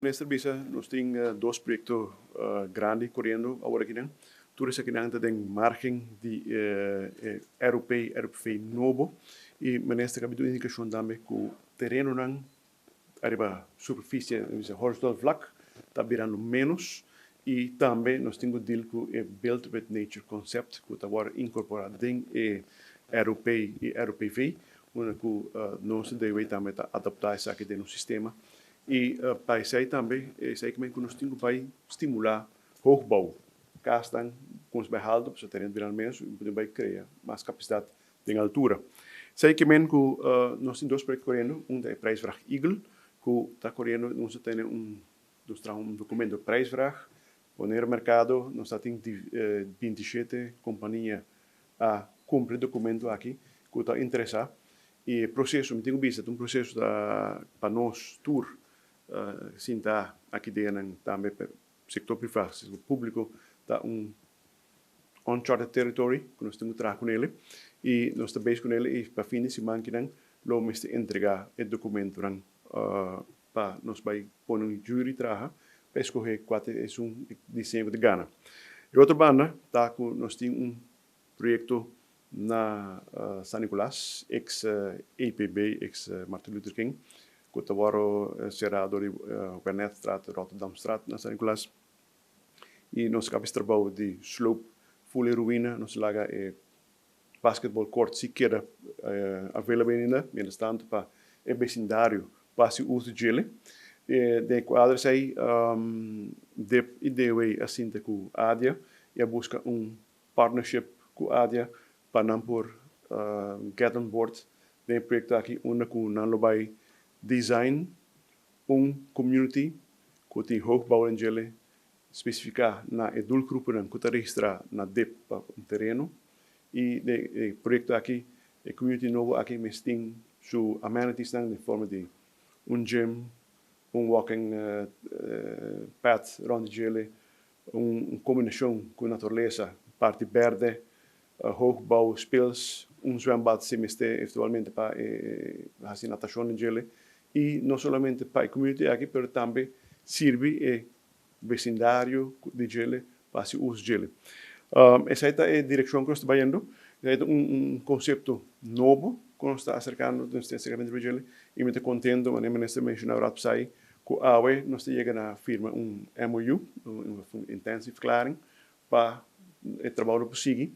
Nesta visa, nós temos dois projetos grandes correndo agora aqui. Tudo isso aqui tem margem de europeu novo. E nesta cabe uma indicação também que o terreno não arriba superfície horizontal vlak, está virando menos. E também nós temos o deal com o Built with Nature concept, que está agora incorporado em europeu e europeu, onde nós devemos também adaptar isso aqui no sistema. E para isso aí também, isso aí que nós temos que estimular o hoogbouw. Castan com os behaldo, para o terreno virar menos, e vai criar mais capacidade de altura. Isso aí que nós temos dois projetos correndo, é prijsvraag Eagle, que está correndo, nós temos um documento de prijsvraag, poner mercado, nós temos 27 companhias a cumprir o documento aqui, que está interessado. E o processo, me tenho visto, um processo para nós, tour, sim, tá aqui dentro também setor privado, setor público, tá uncharted territory que nós temos que trabalhar com ele e nós estamos com ele e para fim de semana que nós vamos entregar o documento para nós vai pôr um júri trabalhar para escolher qual é desenho de Gana. E outra banda tá com nós temos projeto na San Nicolás, ex-APB, ex-Martin Luther King, que agora será do Wernetstraat, Rotterdamstraat, na San Nicolás. E nós acabamos de trabalhar de slope, full ruína, nós laga basketball court sequer available ainda, menos tanto para o vecindário, para o uso de ele. De quadros aí, de ideia assim com a ADIA, e busca partnership com a ADIA para não por get on board de projeto aqui, onde não vai design community que tem hoogbouw em ele, especificar na grupo que está registrado na DEP para um terreno e o projeto aqui, a community novo aqui, mas tem suas amenities de forma de gym, walking path rond ele, combinação com a natureza, parte verde, hoogbouw, speels, zwembad se eventualmente para fazer natação em ele e não somente para a comunidade aqui, mas também serve o vecindário de ele para o uso dele. Essa é a direção que nós estamos indo. É conceito novo que nós estamos acercando do encerramento de ele e me estou contente, mas neste mencionar o que a AUE nós chegamos a firma MOU, intensive clearing, para o trabalho possível